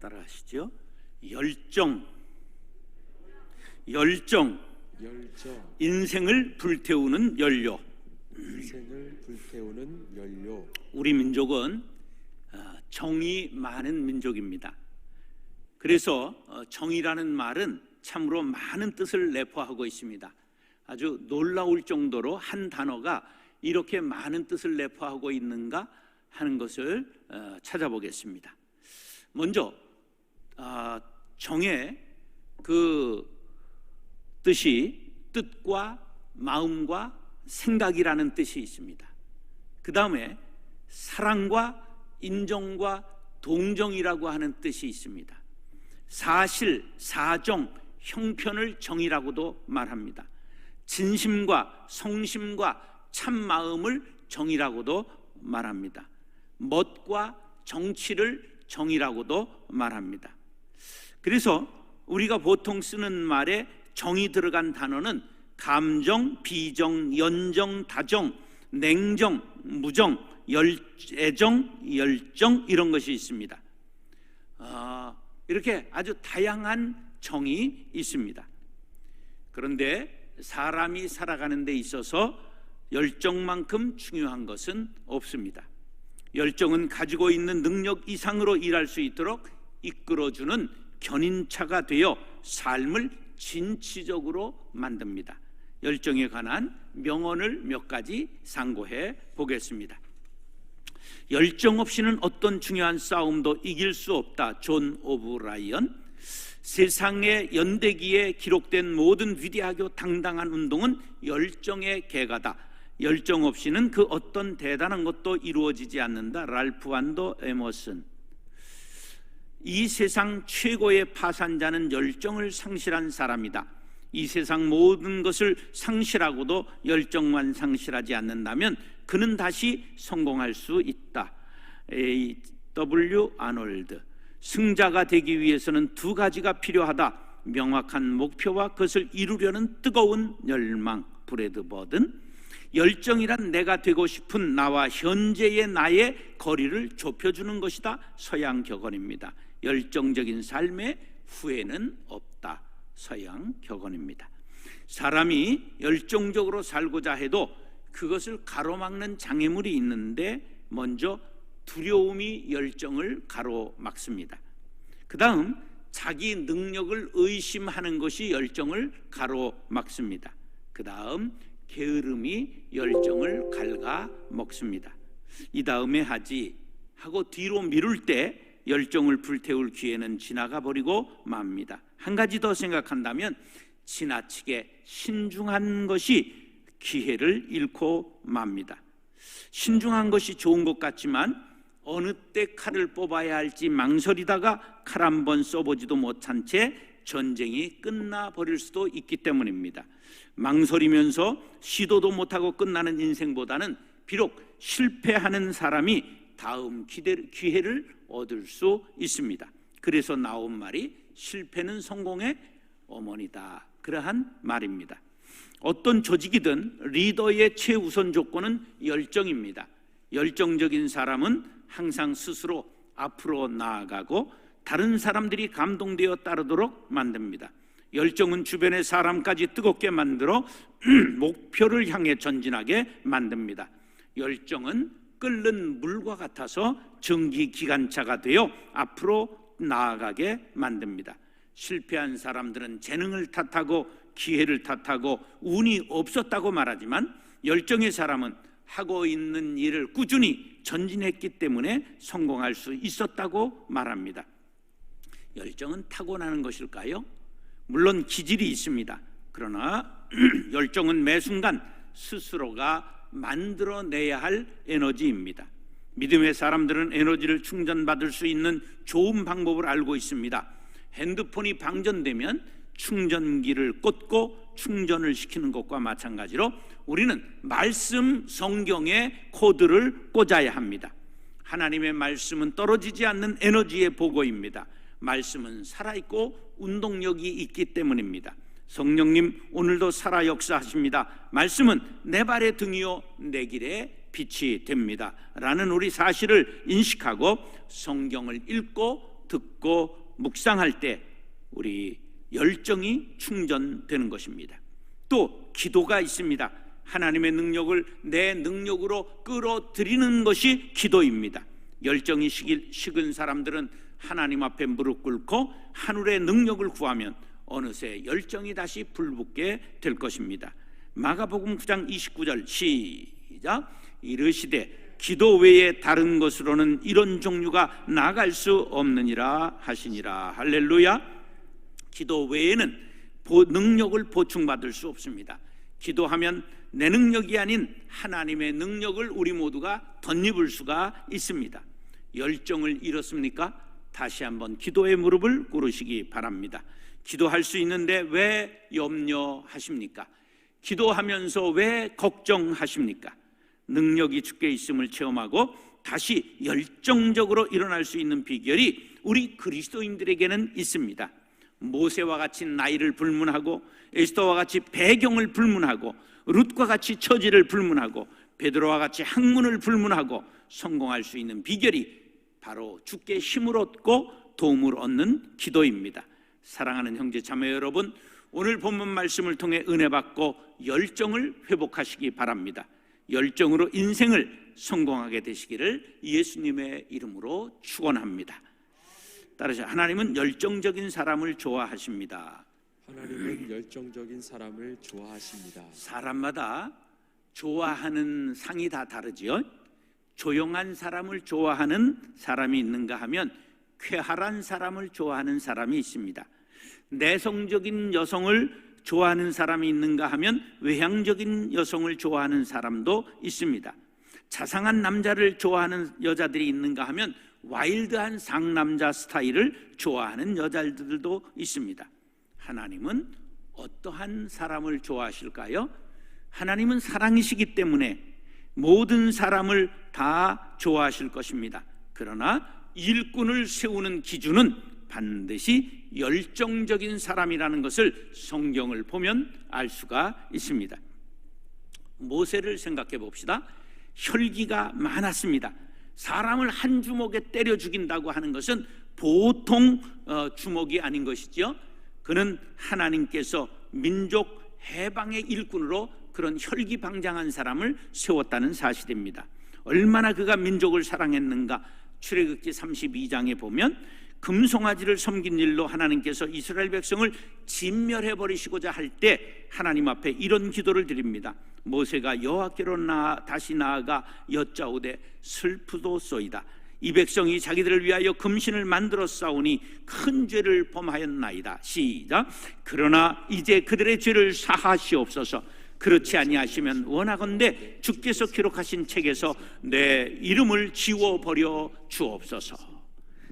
따라하시죠. 열정. 인생을 불태우는 연료. 우리 민족은 정이 많은 민족입니다. 그래서 정이라는 말은 참으로 많은 뜻을 내포하고 있습니다. 아주 놀라울 정도로 한 단어가 이렇게 많은 뜻을 내포하고 있는가 하는 것을 찾아보겠습니다. 먼저 정의 그 뜻이 뜻과 마음과 생각이라는 뜻이 있습니다. 그 다음에 사랑과 인정과 동정이라고 하는 뜻이 있습니다. 사실, 사정, 형편을 정이라고도 말합니다. 진심과 성심과 참마음을 정이라고도 말합니다. 멋과 정치를 정이라고도 말합니다. 그래서 우리가 보통 쓰는 말에 정이 들어간 단어는 감정, 비정, 연정, 다정, 냉정, 무정, 애정, 열정 이런 것이 있습니다. 이렇게 아주 다양한 정이 있습니다. 그런데 사람이 살아가는 데 있어서 열정만큼 중요한 것은 없습니다. 열정은 가지고 있는 능력 이상으로 일할 수 있도록 이끌어주는 견인차가 되어 삶을 진취적으로 만듭니다. 열정에 관한 명언을 몇 가지 상고해 보겠습니다. 열정 없이는 어떤 중요한 싸움도 이길 수 없다. 존 오브라이언. 세상의 연대기에 기록된 모든 위대하고 당당한 운동은 열정의 계가다. 열정 없이는 그 어떤 대단한 것도 이루어지지 않는다. 랄프 완도 에머슨. 이 세상 최고의 파산자는 열정을 상실한 사람이다. 이 세상 모든 것을 상실하고도 열정만 상실하지 않는다면 그는 다시 성공할 수 있다. A.W. 아놀드. 승자가 되기 위해서는 두 가지가 필요하다. 명확한 목표와 그것을 이루려는 뜨거운 열망. 브래드 버든. 열정이란 내가 되고 싶은 나와 현재의 나의 거리를 좁혀주는 것이다. 서양 격언입니다. 열정적인 삶에 후회는 없다. 서양 격언입니다. 사람이 열정적으로 살고자 해도 그것을 가로막는 장애물이 있는데 먼저 두려움이 열정을 가로막습니다. 그 다음 자기 능력을 의심하는 것이 열정을 가로막습니다. 그 다음 게으름이 열정을 갉아먹습니다. 이 다음에 하지 하고 뒤로 미룰 때 열정을 불태울 기회는 지나가 버리고 맙니다. 한 가지 더 생각한다면 지나치게 신중한 것이 기회를 잃고 맙니다. 신중한 것이 좋은 것 같지만 어느 때 칼을 뽑아야 할지 망설이다가 칼 한 번 써보지도 못한 채 전쟁이 끝나버릴 수도 있기 때문입니다. 망설이면서 시도도 못하고 끝나는 인생보다는 비록 실패하는 사람이 다음 기회를 얻을 수 있습니다. 그래서 나온 말이 실패는 성공의 어머니다. 그러한 말입니다. 어떤 조직이든 리더의 최우선 조건은 열정입니다. 열정적인 사람은 항상 스스로 앞으로 나아가고 다른 사람들이 감동되어 따르도록 만듭니다. 열정은 주변의 사람까지 뜨겁게 만들어 목표를 향해 전진하게 만듭니다. 열정은 끓는 물과 같아서 전기기관차가 되어 앞으로 나아가게 만듭니다. 실패한 사람들은 재능을 탓하고 기회를 탓하고 운이 없었다고 말하지만 열정의 사람은 하고 있는 일을 꾸준히 전진했기 때문에 성공할 수 있었다고 말합니다. 열정은 타고나는 것일까요? 물론 기질이 있습니다. 그러나 열정은 매 순간 스스로가 만들어내야 할 에너지입니다. 믿음의 사람들은 에너지를 충전받을 수 있는 좋은 방법을 알고 있습니다. 핸드폰이 방전되면 충전기를 꽂고 충전을 시키는 것과 마찬가지로 우리는 말씀 성경의 코드를 꽂아야 합니다. 하나님의 말씀은 떨어지지 않는 에너지의 보고입니다. 말씀은 살아있고 운동력이 있기 때문입니다. 성령님 오늘도 살아 역사하십니다. 말씀은 내 발의 등이요 내 길의 빛이 됩니다 라는 우리 사실을 인식하고 성경을 읽고 듣고 묵상할 때 우리 열정이 충전되는 것입니다. 또 기도가 있습니다. 하나님의 능력을 내 능력으로 끌어들이는 것이 기도입니다. 열정이 식은 사람들은 하나님 앞에 무릎 꿇고 하늘의 능력을 구하면 어느새 열정이 다시 불붙게 될 것입니다. 마가복음 9장 29절 시작. 이르시되 기도 외에 다른 것으로는 이런 종류가 나갈 수 없느니라 하시니라. 할렐루야. 기도 외에는 능력을 보충받을 수 없습니다. 기도하면 내 능력이 아닌 하나님의 능력을 우리 모두가 덧입을 수가 있습니다. 열정을 잃었습니까? 다시 한번 기도의 무릎을 꿇으시기 바랍니다. 기도할 수 있는데 왜 염려하십니까? 기도하면서 왜 걱정하십니까? 능력이 주께 있음을 체험하고 다시 열정적으로 일어날 수 있는 비결이 우리 그리스도인들에게는 있습니다. 모세와 같이 나이를 불문하고 에스더와 같이 배경을 불문하고 룻과 같이 처지를 불문하고 베드로와 같이 학문을 불문하고 성공할 수 있는 비결이 바로 주께 힘을 얻고 도움을 얻는 기도입니다. 사랑하는 형제 자매 여러분, 오늘 본문 말씀을 통해 은혜 받고 열정을 회복하시기 바랍니다. 열정으로 인생을 성공하게 되시기를 예수님의 이름으로 축원합니다. 따라서 하나님은 열정적인 사람을 좋아하십니다. 하나님은 열정적인 사람을 좋아하십니다. 사람마다 좋아하는 상이 다 다르지요. 조용한 사람을 좋아하는 사람이 있는가 하면 쾌활한 사람을 좋아하는 사람이 있습니다. 내성적인 여성을 좋아하는 사람이 있는가 하면 외향적인 여성을 좋아하는 사람도 있습니다. 자상한 남자를 좋아하는 여자들이 있는가 하면 와일드한 상남자 스타일을 좋아하는 여자들도 있습니다. 하나님은 어떠한 사람을 좋아하실까요? 하나님은 사랑이시기 때문에 모든 사람을 다 좋아하실 것입니다. 그러나 일꾼을 세우는 기준은 반드시 열정적인 사람이라는 것을 성경을 보면 알 수가 있습니다. 모세를 생각해 봅시다. 혈기가 많았습니다. 사람을 한 주먹에 때려 죽인다고 하는 것은 보통 주먹이 아닌 것이지요. 그는 하나님께서 민족 해방의 일꾼으로 그런 혈기방장한 사람을 세웠다는 사실입니다. 얼마나 그가 민족을 사랑했는가. 출애굽기 32장에 보면 금송아지를 섬긴 일로 하나님께서 이스라엘 백성을 진멸해 버리시고자 할 때 하나님 앞에 이런 기도를 드립니다. 모세가 여호와께로 다시 나아가 여짜오되 슬프도소이다. 이 백성이 자기들을 위하여 금신을 만들어 싸우니 큰 죄를 범하였나이다. 시작. 그러나 이제 그들의 죄를 사하시옵소서. 그렇지 아니하시면 원하건대 주께서 기록하신 책에서 내 이름을 지워버려 주옵소서.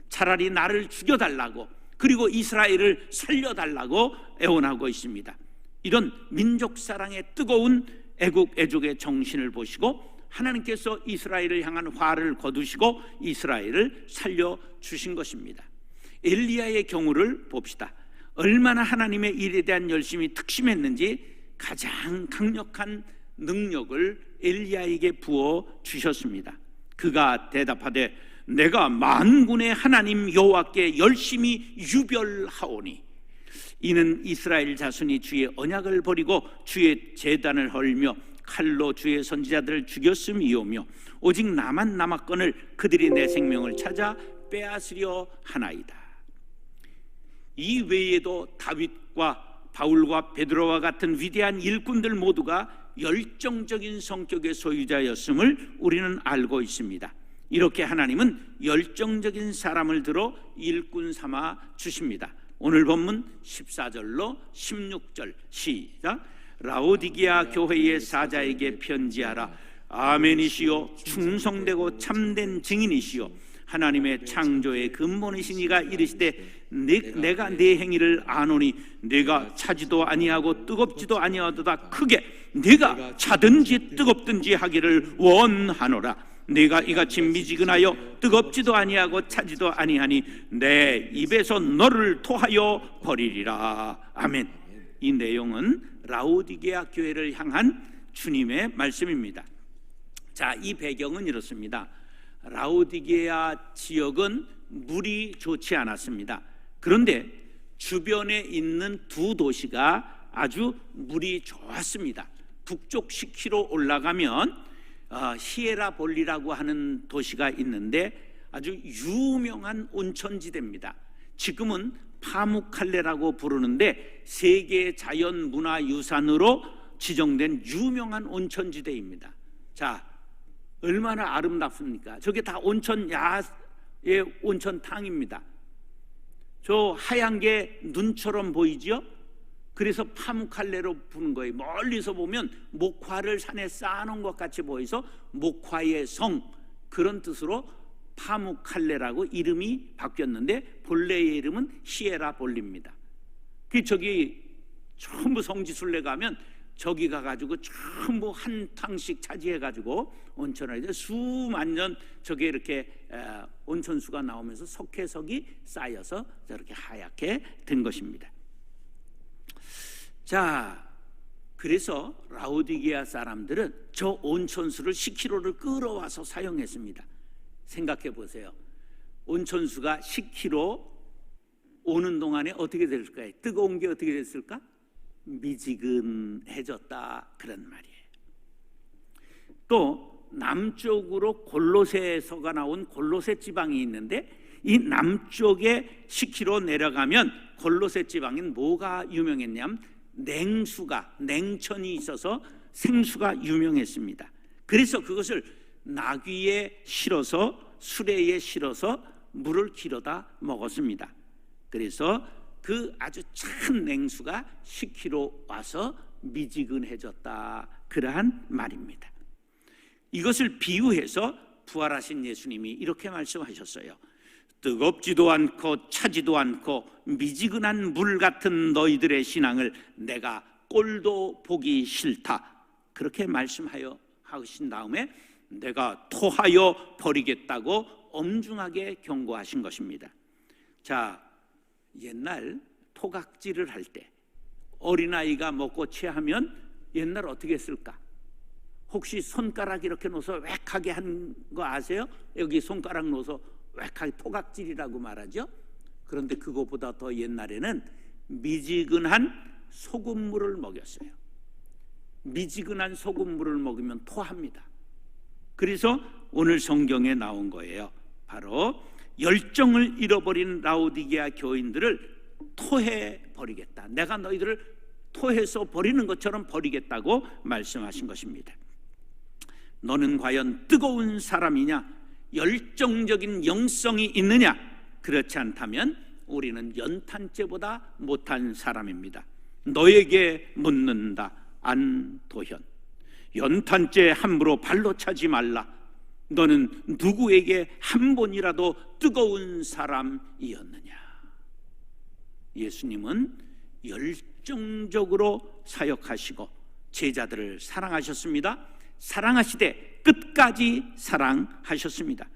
차라리 나를 죽여달라고, 그리고 이스라엘을 살려달라고 애원하고 있습니다. 이런 민족사랑의 뜨거운 애국애족의 정신을 보시고 하나님께서 이스라엘을 향한 화를 거두시고 이스라엘을 살려주신 것입니다. 엘리야의 경우를 봅시다. 얼마나 하나님의 일에 대한 열심이 특심했는지 가장 강력한 능력을 엘리야에게 부어 주셨습니다. 그가 대답하되 내가 만군의 하나님 여호와께 열심히 유별하오니 이는 이스라엘 자손이 주의 언약을 버리고 주의 제단을 헐며 칼로 주의 선지자들을 죽였음이오며 오직 나만 남았거늘 그들이 내 생명을 찾아 빼앗으려 하나이다. 이 외에도 다윗과 바울과 베드로와 같은 위대한 일꾼들 모두가 열정적인 성격의 소유자였음을 우리는 알고 있습니다. 이렇게 하나님은 열정적인 사람을 들어 일꾼 삼아 주십니다. 오늘 본문 14절로 16절 시작. 라오디게아 교회의 사자에게 편지하라. 아멘이시요 충성되고 참된 증인이시요 하나님의 창조의 근본이신 이가 이르시되 내가 네 행위를 아노니 내가 차지도 아니하고 뜨겁지도 아니하도다. 크게 내가 차든지 뜨겁든지 하기를 원하노라. 내가 이같이 미지근하여 뜨겁지도 아니하고 차지도 아니하니 내 입에서 너를 토하여 버리리라. 아멘. 이 내용은 라오디게아 교회를 향한 주님의 말씀입니다. 자, 이 배경은 이렇습니다. 라오디게아 지역은 물이 좋지 않았습니다. 그런데 주변에 있는 두 도시가 아주 물이 좋았습니다. 북쪽 10km 올라가면 히에라볼리라고 하는 도시가 있는데 아주 유명한 온천지대입니다. 지금은 파묵칼레라고 부르는데 세계 자연문화유산으로 지정된 유명한 온천지대입니다. 자, 얼마나 아름답습니까? 저게 다 온천 야의 온천탕입니다. 저 하얀 게 눈처럼 보이죠? 그래서 파묵칼레로 부른 거예요. 멀리서 보면 목화를 산에 쌓아놓은 것 같이 보여서 목화의 성, 그런 뜻으로 파묵칼레라고 이름이 바뀌었는데 본래의 이름은 히에라볼리입니다. 저기 전부 성지순례 가면 저기 가가지고 전부 한 탕씩 차지해가지고 온천을 이제 수만 년 저게 이렇게 온천수가 나오면서 석회석이 쌓여서 저렇게 하얗게 된 것입니다. 자, 그래서 라오디게아 사람들은 저 온천수를 10km를 끌어와서 사용했습니다. 생각해 보세요. 온천수가 10km 오는 동안에 어떻게 됐을까요? 뜨거운 게 어떻게 됐을까? 미지근해졌다, 그런 말이에요. 또 남쪽으로 골로새서가 나온 골로새 지방이 있는데 이 남쪽에 10km 내려가면 골로새 지방엔 뭐가 유명했냐면 냉천이 있어서 생수가 유명했습니다. 그래서 그것을 나귀에 실어서 수레에 실어서 물을 길어다 먹었습니다. 그래서 그 아주 찬 냉수가 10km 와서 미지근해졌다, 그러한 말입니다. 이것을 비유해서 부활하신 예수님이 이렇게 말씀하셨어요. 뜨겁지도 않고 차지도 않고 미지근한 물 같은 너희들의 신앙을 내가 꼴도 보기 싫다, 그렇게 말씀하여 하신 다음에 내가 토하여 버리겠다고 엄중하게 경고하신 것입니다. 자, 옛날 토각질을 할 때 어린아이가 먹고 체하면 옛날 어떻게 했을까? 혹시 손가락 이렇게 놓아서 웩하게 한 거 아세요? 여기 손가락 놓아서 웩하게 토각질이라고 말하죠. 그런데 그거보다 더 옛날에는 미지근한 소금물을 먹였어요. 미지근한 소금물을 먹으면 토합니다. 그래서 오늘 성경에 나온 거예요. 바로 열정을 잃어버린 라오디게아 교인들을 토해 버리겠다, 내가 너희들을 토해서 버리는 것처럼 버리겠다고 말씀하신 것입니다. 너는 과연 뜨거운 사람이냐, 열정적인 영성이 있느냐? 그렇지 않다면 우리는 연탄재보다 못한 사람입니다. 너에게 묻는다, 안도현. 연탄재 함부로 발로 차지 말라. 너는 누구에게 한 번이라도 뜨거운 사람이었느냐? 예수님은 열정적으로 사역하시고 제자들을 사랑하셨습니다. 사랑하시되 끝까지 사랑하셨습니다.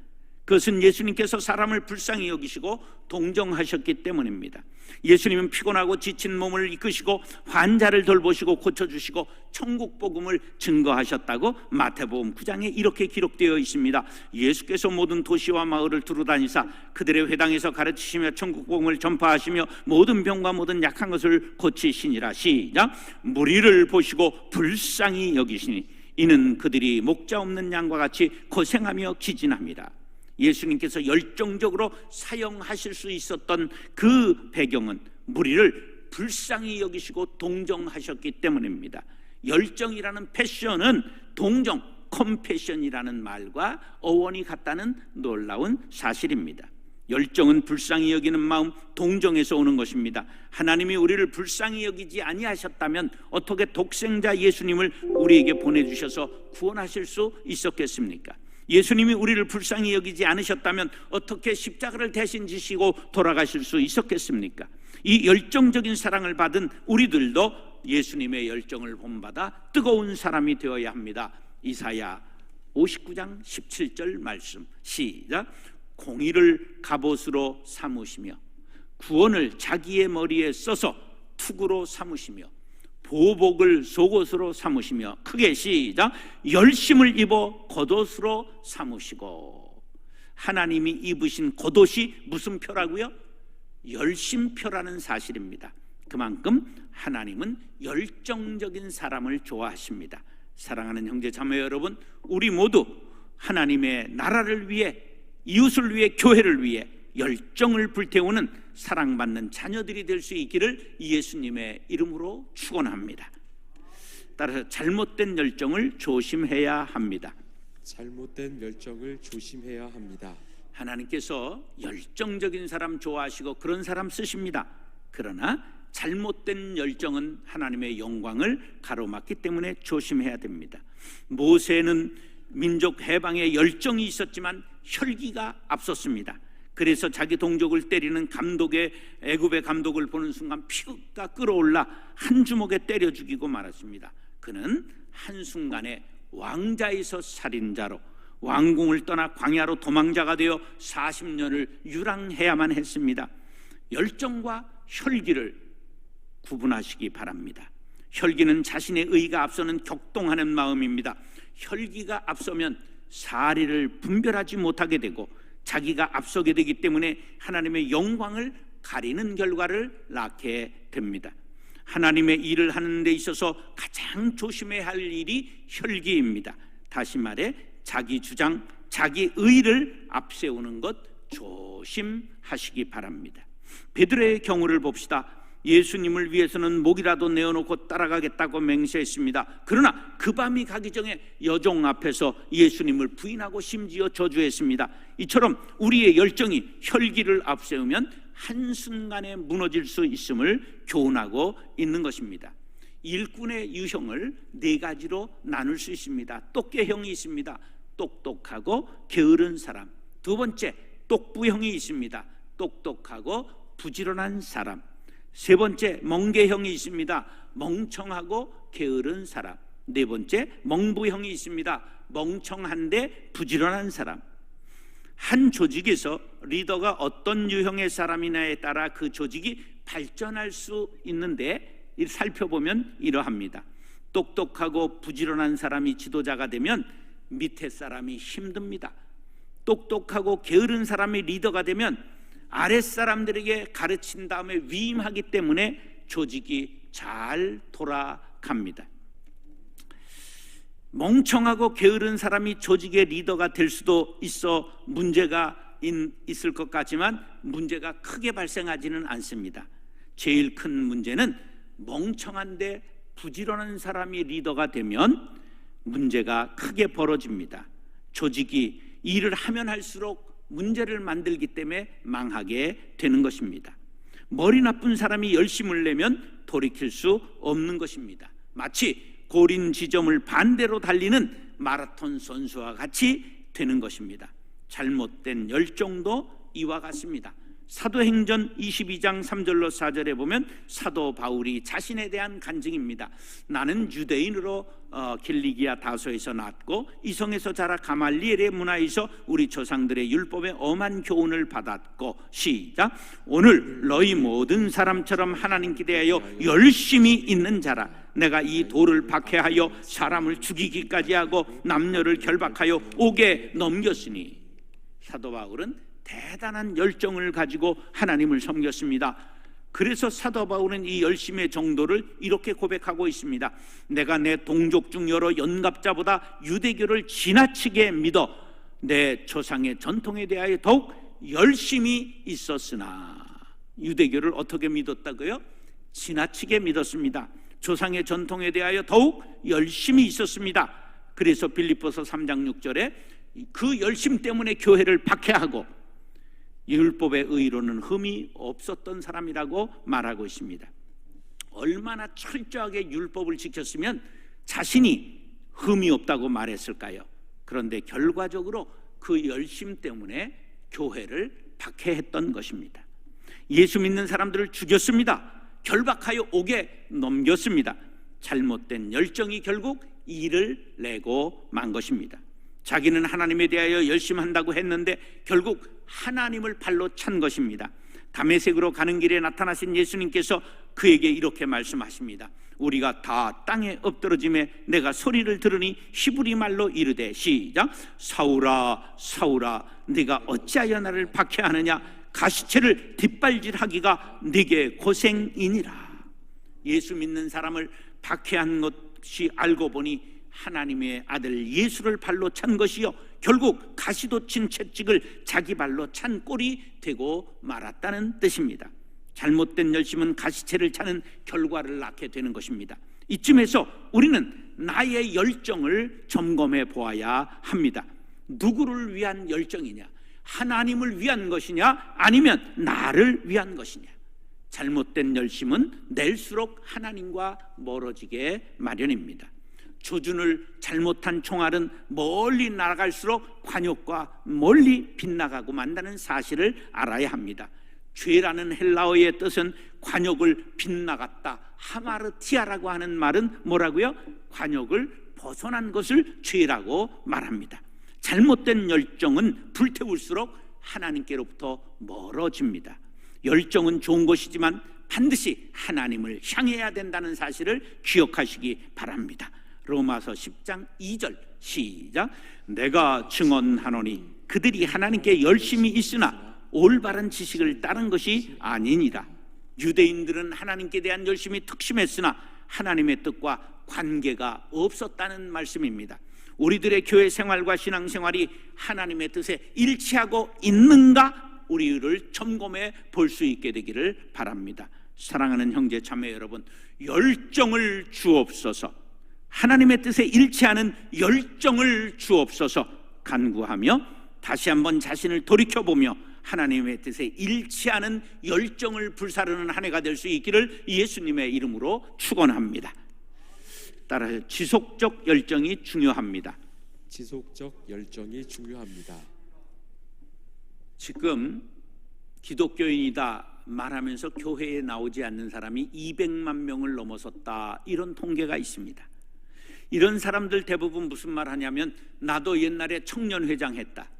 그것은 예수님께서 사람을 불쌍히 여기시고 동정하셨기 때문입니다. 예수님은 피곤하고 지친 몸을 이끄시고 환자를 돌보시고 고쳐주시고 천국 복음을 증거하셨다고 마태복음 9장에 이렇게 기록되어 있습니다. 예수께서 모든 도시와 마을을 두루다니사 그들의 회당에서 가르치시며 천국 복음을 전파하시며 모든 병과 모든 약한 것을 고치시니라. 시작. 무리를 보시고 불쌍히 여기시니 이는 그들이 목자 없는 양과 같이 고생하며 기진합니다. 예수님께서 열정적으로 사용하실 수 있었던 그 배경은 무리를 불쌍히 여기시고 동정하셨기 때문입니다. 열정이라는 패션은 동정, 컴패션이라는 말과 어원이 같다는 놀라운 사실입니다. 열정은 불쌍히 여기는 마음, 동정에서 오는 것입니다. 하나님이 우리를 불쌍히 여기지 아니하셨다면 어떻게 독생자 예수님을 우리에게 보내주셔서 구원하실 수 있었겠습니까? 예수님이 우리를 불쌍히 여기지 않으셨다면 어떻게 십자가를 대신 지시고 돌아가실 수 있었겠습니까? 이 열정적인 사랑을 받은 우리들도 예수님의 열정을 본받아 뜨거운 사람이 되어야 합니다. 이사야 59장 17절 말씀, 시작. 공의를 갑옷으로 삼으시며 구원을 자기의 머리에 써서 투구로 삼으시며 보복을 속옷으로 삼으시며, 크게 시작. 열심을 입어 겉옷으로 삼으시고. 하나님이 입으신 겉옷이 무슨 표라고요? 열심표라는 사실입니다. 그만큼 하나님은 열정적인 사람을 좋아하십니다. 사랑하는 형제 자매 여러분, 우리 모두 하나님의 나라를 위해, 이웃을 위해, 교회를 위해 열정을 불태우는 사랑받는 자녀들이 될 수 있기를 예수님의 이름으로 축원합니다. 따라서 잘못된 열정을 조심해야 합니다. 잘못된 열정을 조심해야 합니다. 하나님께서 열정적인 사람 좋아하시고 그런 사람 쓰십니다. 그러나 잘못된 열정은 하나님의 영광을 가로막기 때문에 조심해야 됩니다. 모세는 민족 해방에 열정이 있었지만 혈기가 앞섰습니다. 그래서 자기 동족을 때리는 감독의, 애굽의 감독을 보는 순간 피가 끓어올라 한 주먹에 때려 죽이고 말았습니다. 그는 한순간에 왕자에서 살인자로, 왕궁을 떠나 광야로 도망자가 되어 40년을 유랑해야만 했습니다. 열정과 혈기를 구분하시기 바랍니다. 혈기는 자신의 의가 앞서는 격동하는 마음입니다. 혈기가 앞서면 사리를 분별하지 못하게 되고 자기가 앞서게 되기 때문에 하나님의 영광을 가리는 결과를 낳게 됩니다. 하나님의 일을 하는 데 있어서 가장 조심해야 할 일이 혈기입니다. 다시 말해 자기 주장, 자기 의를 앞세우는 것 조심하시기 바랍니다. 베드로의 경우를 봅시다. 예수님을 위해서는 목이라도 내어놓고 따라가겠다고 맹세했습니다. 그러나 그 밤이 가기 전에 여종 앞에서 예수님을 부인하고 심지어 저주했습니다. 이처럼 우리의 열정이 혈기를 앞세우면 한순간에 무너질 수 있음을 교훈하고 있는 것입니다. 일꾼의 유형을 네 가지로 나눌 수 있습니다. 똑개형이 있습니다. 똑똑하고 게으른 사람. 두 번째, 똑부형이 있습니다. 똑똑하고 부지런한 사람. 세 번째, 멍게형이 있습니다. 멍청하고 게으른 사람. 네 번째, 멍부형이 있습니다. 멍청한데 부지런한 사람. 한 조직에서 리더가 어떤 유형의 사람이냐에 따라 그 조직이 발전할 수 있는데, 살펴보면 이러합니다. 똑똑하고 부지런한 사람이 지도자가 되면 밑에 사람이 힘듭니다. 똑똑하고 게으른 사람이 리더가 되면 아랫사람들에게 가르친 다음에 위임하기 때문에 조직이 잘 돌아갑니다. 멍청하고 게으른 사람이 조직의 리더가 될 수도 있어 문제가 있을 것 같지만 문제가 크게 발생하지는 않습니다. 제일 큰 문제는 멍청한데 부지런한 사람이 리더가 되면 문제가 크게 벌어집니다. 조직이 일을 하면 할수록 문제를 만들기 때문에 망하게 되는 것입니다. 머리 나쁜 사람이 열심을 내면 돌이킬 수 없는 것입니다. 마치 고린 지점을 반대로 달리는 마라톤 선수와 같이 되는 것입니다. 잘못된 열정도 이와 같습니다. 사도행전 22장 3절로 4절에 보면 사도 바울이 자신에 대한 간증입니다. 나는 유대인으로 길리기아 다소에서 낳았고 이성에서 자라 가말리엘의 문화에서 우리 조상들의 율법에 엄한 교훈을 받았고, 시작, 오늘 너희 모든 사람처럼 하나님께 대하여 열심히 있는 자라. 내가 이 돌을 박해하여 사람을 죽이기까지 하고 남녀를 결박하여 옥에 넘겼으니. 사도 바울은 대단한 열정을 가지고 하나님을 섬겼습니다. 그래서 사도 바울은 이 열심의 정도를 이렇게 고백하고 있습니다. 내가 내 동족 중 여러 연갑자보다 유대교를 지나치게 믿어 내 조상의 전통에 대하여 더욱 열심히 있었으나. 유대교를 어떻게 믿었다고요? 지나치게 믿었습니다. 조상의 전통에 대하여 더욱 열심히 있었습니다. 그래서 빌립보서 3장 6절에 그 열심 때문에 교회를 박해하고 율법의 의로는 흠이 없었던 사람이라고 말하고 있습니다. 얼마나 철저하게 율법을 지켰으면 자신이 흠이 없다고 말했을까요? 그런데 결과적으로 그 열심 때문에 교회를 박해했던 것입니다. 예수 믿는 사람들을 죽였습니다. 결박하여 옥에 넘겼습니다. 잘못된 열정이 결국 이를 내고 만 것입니다. 자기는 하나님에 대하여 열심히 한다고 했는데 결국 하나님을 발로 찬 것입니다. 다메섹으로 가는 길에 나타나신 예수님께서 그에게 이렇게 말씀하십니다. 우리가 다 땅에 엎드러짐에 내가 소리를 들으니 히브리 말로 이르되 시작 사울아 사울아 네가 어찌하여 나를 박해하느냐 가시체를 뒷발질하기가 네게 고생이니라. 예수 믿는 사람을 박해한 것이 알고 보니 하나님의 아들 예수를 발로 찬 것이요 결국 가시도 친 채찍을 자기 발로 찬 꼴이 되고 말았다는 뜻입니다. 잘못된 열심은 가시체를 차는 결과를 낳게 되는 것입니다. 이쯤에서 우리는 나의 열정을 점검해 보아야 합니다. 누구를 위한 열정이냐? 하나님을 위한 것이냐? 아니면 나를 위한 것이냐? 잘못된 열심은 낼수록 하나님과 멀어지게 마련입니다. 조준을 잘못한 총알은 멀리 날아갈수록 관역과 멀리 빗나가고 만다는 사실을 알아야 합니다. 죄라는 헬라어의 뜻은 관역을 빗나갔다. 하마르티아라고 하는 말은 뭐라고요? 관역을 벗어난 것을 죄라고 말합니다. 잘못된 열정은 불태울수록 하나님께로부터 멀어집니다. 열정은 좋은 것이지만 반드시 하나님을 향해야 된다는 사실을 기억하시기 바랍니다. 로마서 10장 2절 시작 내가 증언하노니 그들이 하나님께 열심히 있으나 올바른 지식을 따른 것이 아니니라. 유대인들은 하나님께 대한 열심이 특심했으나 하나님의 뜻과 관계가 없었다는 말씀입니다. 우리들의 교회 생활과 신앙생활이 하나님의 뜻에 일치하고 있는가 우리를 점검해 볼 수 있게 되기를 바랍니다. 사랑하는 형제 자매 여러분, 열정을 주옵소서. 하나님의 뜻에 일치하는 열정을 주옵소서 간구하며 다시 한번 자신을 돌이켜보며 하나님의 뜻에 일치하는 열정을 불사르는 한 해가 될 수 있기를 예수님의 이름으로 축원합니다. 따라서 지속적 열정이 중요합니다. 지속적 열정이 중요합니다. 지금 기독교인이다 말하면서 교회에 나오지 않는 사람이 200만 명을 넘어섰다, 이런 통계가 있습니다. 이런 사람들 대부분 무슨 말 하냐면 나도 옛날에 청년회장 했다,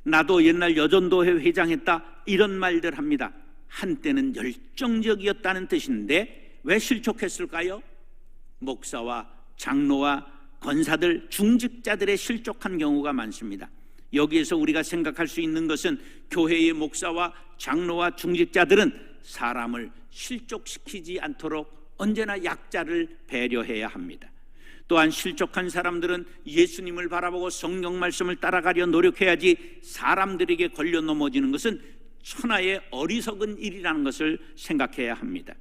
나도 옛날 여전도회 회장했다, 이런 말들 합니다. 한때는 열정적이었다는 뜻인데 왜 실족했을까요? 목사와 장로와 권사들, 중직자들의 실족한 경우가 많습니다. 여기에서 우리가 생각할 수 있는 것은 교회의 목사와 장로와 중직자들은 사람을 실족시키지 않도록 언제나 약자를 배려해야 합니다. 또한 실족한 사람들은 예수님을 바라보고 성경 말씀을 따라가려 노력해야지 사람들에게 걸려 넘어지는 것은 천하의 어리석은 일이라는 것을 생각해야 합니다.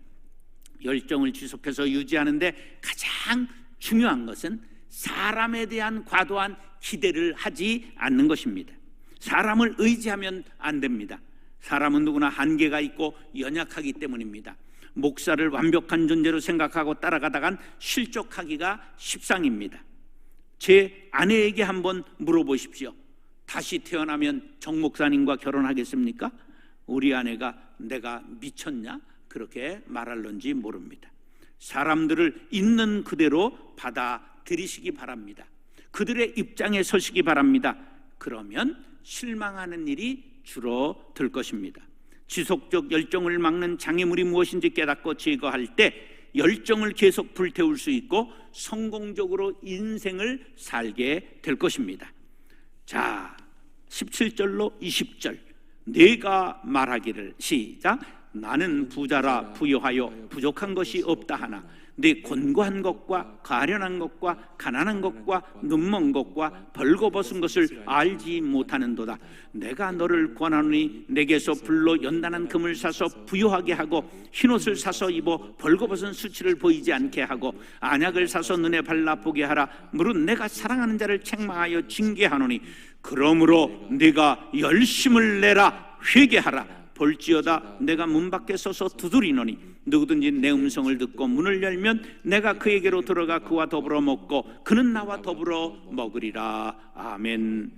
열정을 지속해서 유지하는데 가장 중요한 것은 사람에 대한 과도한 기대를 하지 않는 것입니다. 사람을 의지하면 안 됩니다. 사람은 누구나 한계가 있고 연약하기 때문입니다. 목사를 완벽한 존재로 생각하고 따라가다간 실족하기가 십상입니다. 제 아내에게 한번 물어보십시오. 다시 태어나면 정 목사님과 결혼하겠습니까? 우리 아내가 내가 미쳤냐? 그렇게 말할런지 모릅니다. 사람들을 있는 그대로 받아들이시기 바랍니다. 그들의 입장에 서시기 바랍니다. 그러면 실망하는 일이 줄어들 것입니다. 지속적 열정을 막는 장애물이 무엇인지 깨닫고 제거할 때 열정을 계속 불태울 수 있고 성공적으로 인생을 살게 될 것입니다. 자, 17절로 20절 내가 말하기를 시작 나는 부자라 부요하여 부족한 것이 없다 하나 내 곤고한 것과 가련한 것과 가난한 것과 눈먼 것과 벌거벗은 것을 알지 못하는도다. 내가 너를 권하노니 내게서 불로 연단한 금을 사서 부요하게 하고 흰옷을 사서 입어 벌거벗은 수치를 보이지 않게 하고 안약을 사서 눈에 발라 보게 하라. 물은 내가 사랑하는 자를 책망하여 징계하노니 그러므로 네가 열심을 내라 회개하라. 볼지어다 내가 문 밖에 서서 두드리노니 누구든지 내 음성을 듣고 문을 열면 내가 그에게로 들어가 그와 더불어 먹고 그는 나와 더불어 먹으리라. 아멘.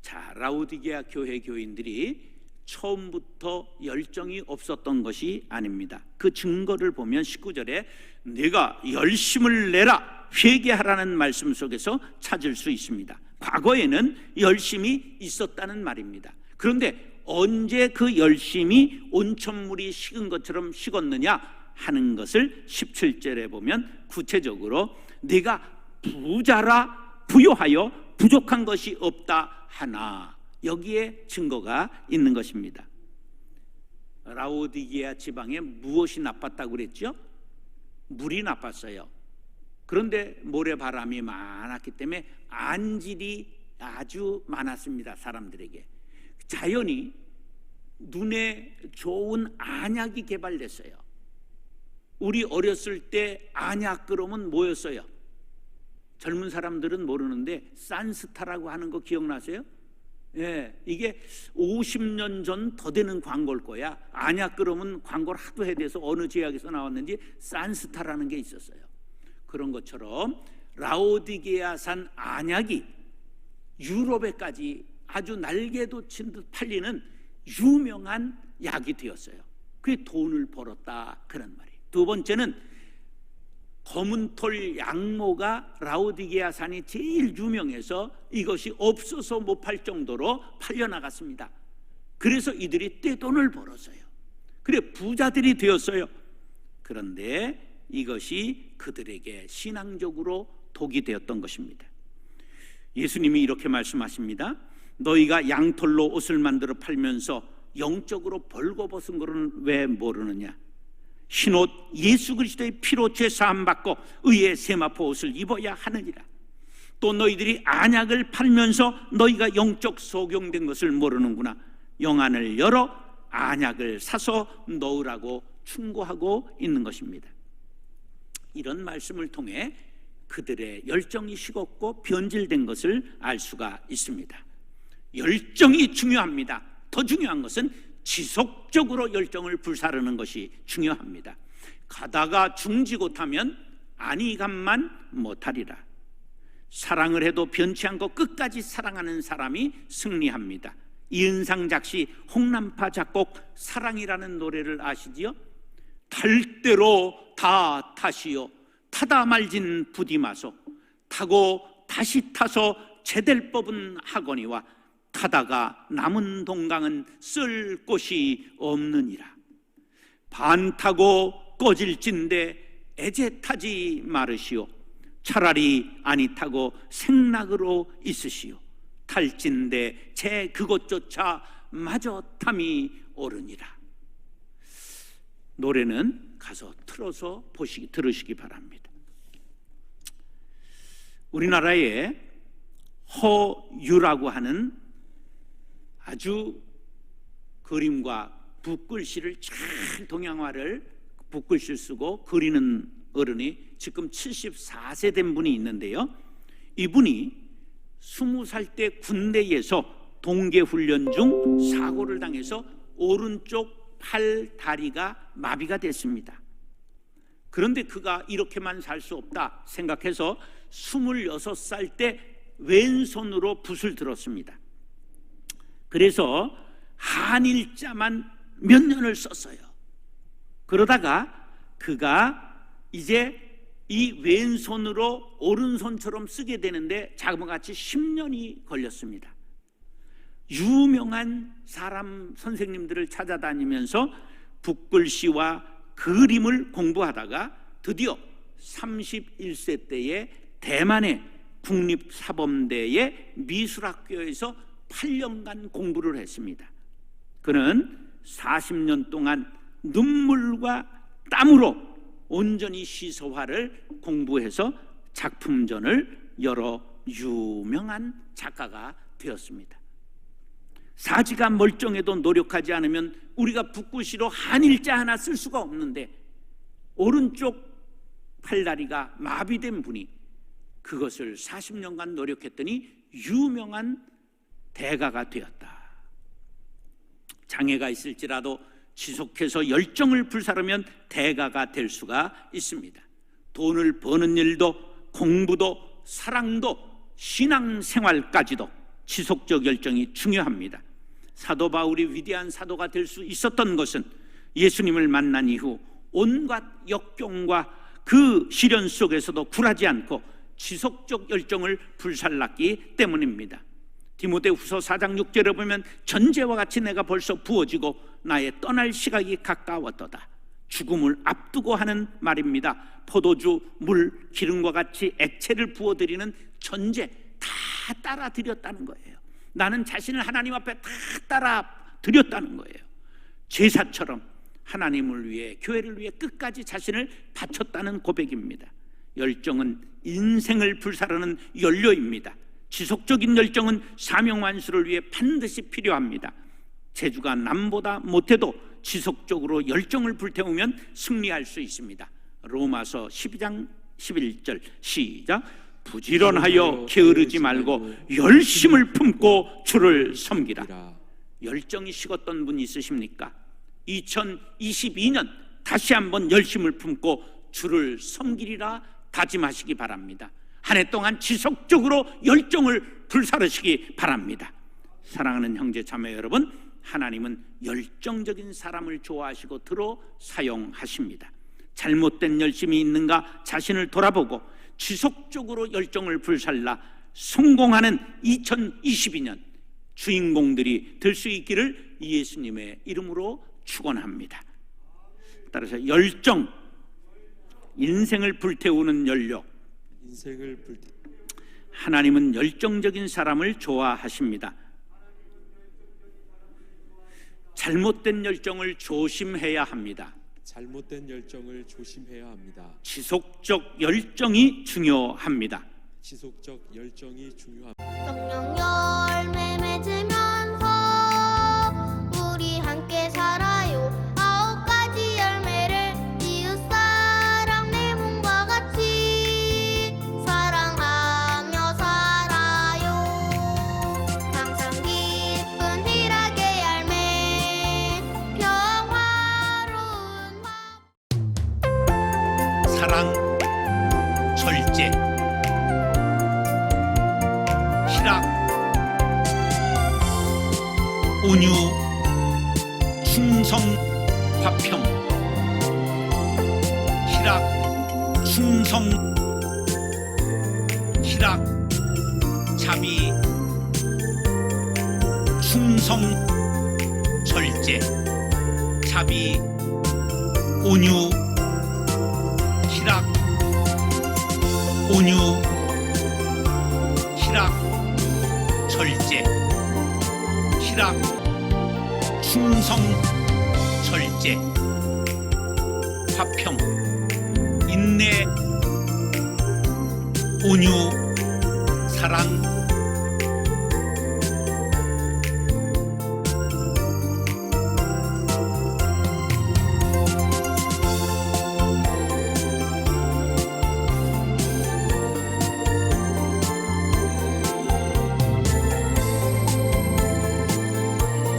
자, 라오디게아 교회 교인들이 처음부터 열정이 없었던 것이 아닙니다. 그 증거를 보면 19절에 내가 열심을 내라 회개하라는 말씀 속에서 찾을 수 있습니다. 과거에는 열심이 있었다는 말입니다. 그런데 언제 그 열심이 온천물이 식은 것처럼 식었느냐? 하는 것을 17절에 보면 구체적으로 네가 부자라 부요하여 부족한 것이 없다 하나, 여기에 증거가 있는 것입니다. 라오디게아 지방에 무엇이 나빴다고 그랬죠? 물이 나빴어요. 그런데 모래바람이 많았기 때문에 안질이 아주 많았습니다. 사람들에게. 자연히 눈에 좋은 안약이 개발됐어요. 우리 어렸을 때 안약 그러면 뭐였어요? 젊은 사람들은 모르는데 산스타라고 하는 거 기억나세요? 예, 이게 50년 전 더 되는 광고일 거야. 안약 그러면 광고를 하도 해야 돼서 어느 제약에서 나왔는지 산스타라는 게 있었어요. 그런 것처럼 라오디게아산 안약이 유럽에까지 아주 날개도 친 듯 팔리는 유명한 약이 되었어요. 그게 돈을 벌었다 그런 말이에요. 두 번째는 검은털 양모가 라오디게아산이 제일 유명해서 이것이 없어서 못 팔 정도로 팔려나갔습니다. 그래서 이들이 떼돈을 벌었어요. 그래 부자들이 되었어요. 그런데 이것이 그들에게 신앙적으로 독이 되었던 것입니다. 예수님이 이렇게 말씀하십니다. 너희가 양털로 옷을 만들어 팔면서 영적으로 벌거벗은 것은 왜 모르느냐? 흰옷 예수 그리스도의 피로 죄 사함 받고 의의 세마포 옷을 입어야 하느니라. 또 너희들이 안약을 팔면서 너희가 영적 소경된 것을 모르는구나. 영안을 열어 안약을 사서 넣으라고 충고하고 있는 것입니다. 이런 말씀을 통해 그들의 열정이 식었고 변질된 것을 알 수가 있습니다. 열정이 중요합니다. 더 중요한 것은 지속적으로 열정을 불사르는 것이 중요합니다. 가다가 중지고 타면 안이감만 못하리라. 사랑을 해도 변치 않고 끝까지 사랑하는 사람이 승리합니다. 이은상 작시 홍남파 작곡 사랑이라는 노래를 아시지요? 탈 대로 다 타시오 타다 말진 부디마소 타고 다시 타서 제될 법은 하거니와 타다가 남은 동강은 쓸 곳이 없느니라. 반 타고 꺼질진데 애제 타지 말으시오. 차라리 아니 타고 생락으로 있으시오. 탈진데 제 그것조차 마저 탐이 오르니라. 노래는 가서 틀어서 들으시기 바랍니다. 우리나라에 허유라고 하는 아주 그림과 붓글씨를 잘 동양화를 붓글씨를 쓰고 그리는 어른이 지금 74세 된 분이 있는데요. 이분이 20살 때 군대에서 동계훈련 중 사고를 당해서 오른쪽 팔 다리가 마비가 됐습니다. 그런데 그가 이렇게만 살 수 없다 생각해서 26살 때 왼손으로 붓을 들었습니다. 그래서 한일자만 몇 년을 썼어요. 그러다가 그가 이제 이 왼손으로 오른손처럼 쓰게 되는데 자그마치 10년이 걸렸습니다. 유명한 사람 선생님들을 찾아다니면서 붓글씨와 그림을 공부하다가 드디어 31세 때에 대만의 국립사범대의 미술학교에서 8년간 공부를 했습니다. 그는 40년 동안 눈물과 땀으로 온전히 시소화를 공부해서 작품전을 여러 유명한 작가가 되었습니다. 사지가 멀쩡해도 노력하지 않으면 우리가 붓글씨로 한일자 하나 쓸 수가 없는데 오른쪽 팔다리가 마비된 분이 그것을 40년간 노력했더니 유명한 대가가 되었다. 장애가 있을지라도 지속해서 열정을 불사르면 대가가 될 수가 있습니다. 돈을 버는 일도 공부도 사랑도 신앙생활까지도 지속적 열정이 중요합니다. 사도 바울이 위대한 사도가 될 수 있었던 것은 예수님을 만난 이후 온갖 역경과 그 시련 속에서도 굴하지 않고 지속적 열정을 불살랐기 때문입니다. 디모데후서 4장 6절에 보면 전제와 같이 내가 벌써 부어지고 나의 떠날 시각이 가까웠도다. 죽음을 앞두고 하는 말입니다. 포도주, 물, 기름과 같이 액체를 부어드리는 전제 다 따라 드렸다는 거예요. 나는 자신을 하나님 앞에 다 따라 드렸다는 거예요. 제사처럼 하나님을 위해, 교회를 위해 끝까지 자신을 바쳤다는 고백입니다. 열정은 인생을 불사르는 연료입니다. 지속적인 열정은 사명 완수를 위해 반드시 필요합니다. 재주가 남보다 못해도 지속적으로 열정을 불태우면 승리할 수 있습니다. 로마서 12장 11절 시작. 부지런하여 게으르지 말고 열심을 품고 주를 섬기라. 열정이 식었던 분 있으십니까? 2022년 다시 한번 열심을 품고 주를 섬기리라 다짐하시기 바랍니다. 한 해 동안 지속적으로 열정을 불사르시기 바랍니다. 사랑하는 형제 자매 여러분, 하나님은 열정적인 사람을 좋아하시고 들어 사용하십니다. 잘못된 열심이 있는가 자신을 돌아보고 지속적으로 열정을 불살라 성공하는 2022년 주인공들이 될 수 있기를 예수님의 이름으로 축원합니다. 따라서 열정, 인생을 불태우는 연료. 하나님은 열정적인 사람을 좋아하십니다. 잘못된 열정을 조심해야 합니다. 잘못된 열정을 조심해야 합니다. 지속적 열정이 중요합니다. 지속적 열정이 중요합니다. 성령 열매 맺으면서 우리 함께 살아요. 9가지 열매를 이웃사랑 내 몸과 같이 사랑하며 살아요. 항상 기쁜 희락의 열매 평화로운 사랑, 절제, 희락, 온유, 충성, 화평. 희락, 충성, 희락, 자비, 충성, 절제, 자비, 온유, 희락, 온유, 희락, 절제, 희락, 충성, 절제, 화평, 인내, 온유, 사랑.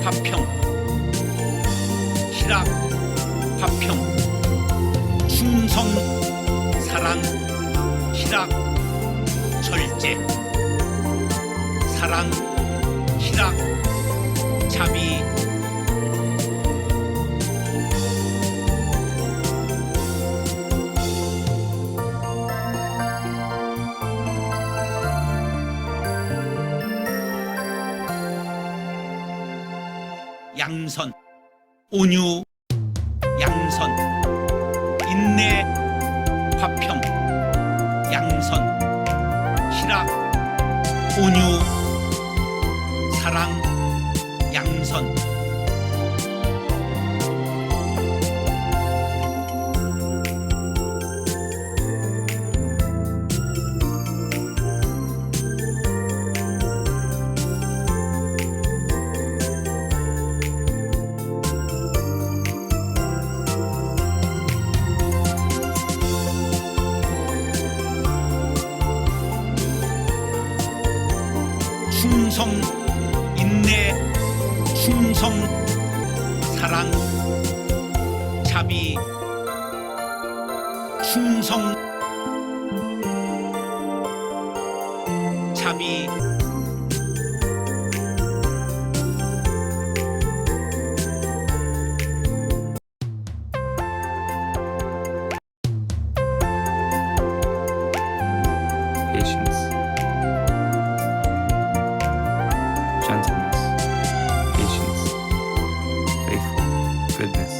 화평, 희락, 화평, 충성, 사랑, 희락, 절제, 사랑, 희락, 자비. 양선, 온유, 양선, 인내, 화평, 양선, 희락, 온유, 사랑, 양선. 충성, 인내, 충성, 사랑, 자비, 충성, 자비. patience, gentleness, patience, faithful, goodness,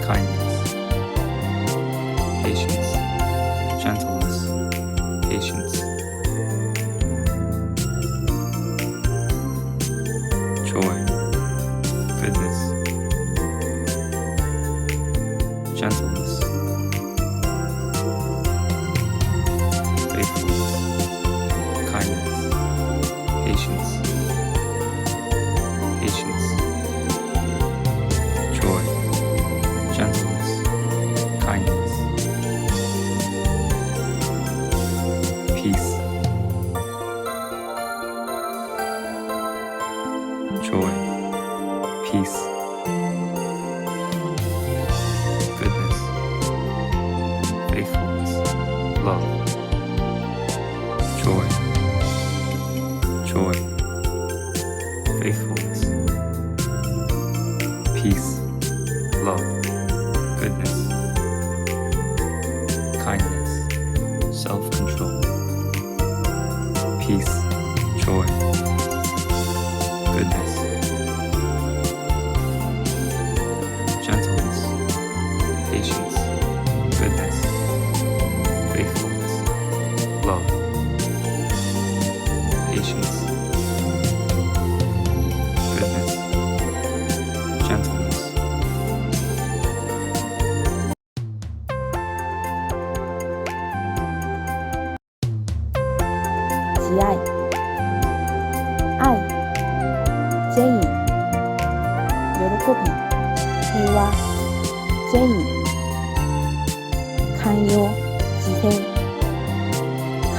kindness, patience, patience, joy, gentleness, kindness, peace, joy, peace, goodness, faithfulness, love, joy, joy, faithfulness, peace, love, goodness, kindness, self-control, peace, joy, goodness, gentleness, patience, goodness, faithfulness, love, patience, goodness, gentleness,慈爱、愛、善意、喜び、平和、善意、寛容、自制、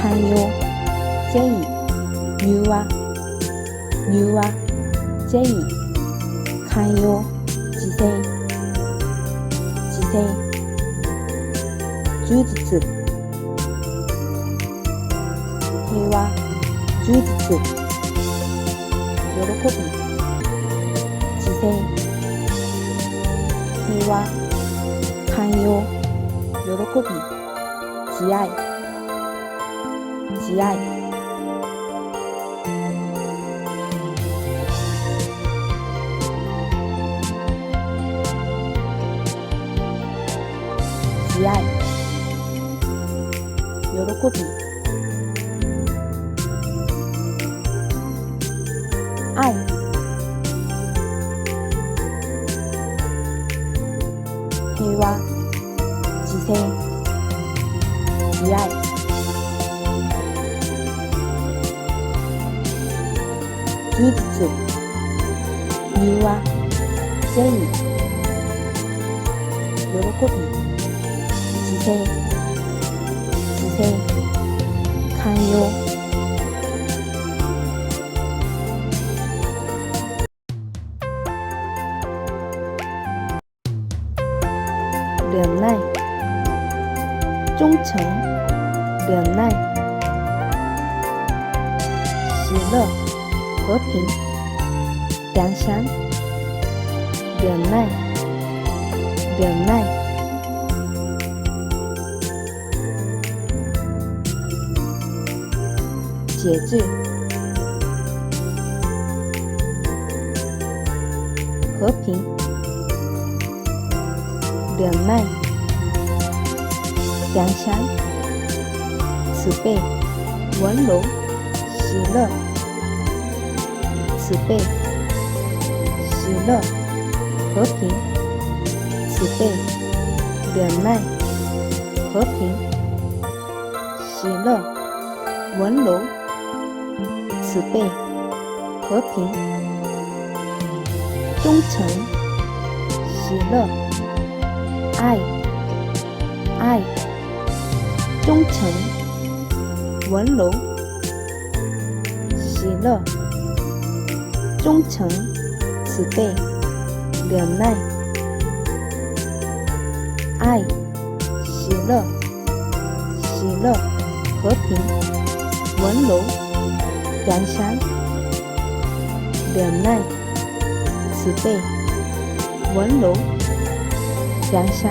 寛容、善意、柔和、柔和、善意、寛容、自制、自制、充実、平和、充実、喜び、自制、平和、寛容、喜び、慈愛、慈愛、慈愛、喜び、愛、平和、自制、慈愛、充実、柔和、善意、喜び、自制、自制、寛容、忍耐、忠诚、忍耐、喜乐、和平、良善、忍耐、忍耐、节制、和平、忍耐、良善、慈悲、温柔、喜乐、慈悲、喜乐、和平、慈悲、忍耐、和平、喜乐、温柔、慈悲、和平、忠诚、喜乐、爱、爱、忠诚、温柔、喜乐、忠诚、慈悲、忍耐、爱、喜乐、喜乐、和平、温柔、良善、忍耐、慈悲、温柔、良善、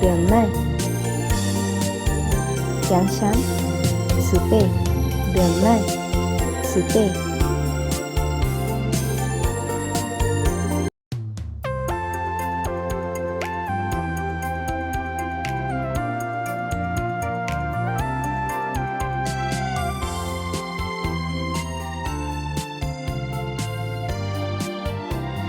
忍耐、良善、慈悲、忍耐、慈悲。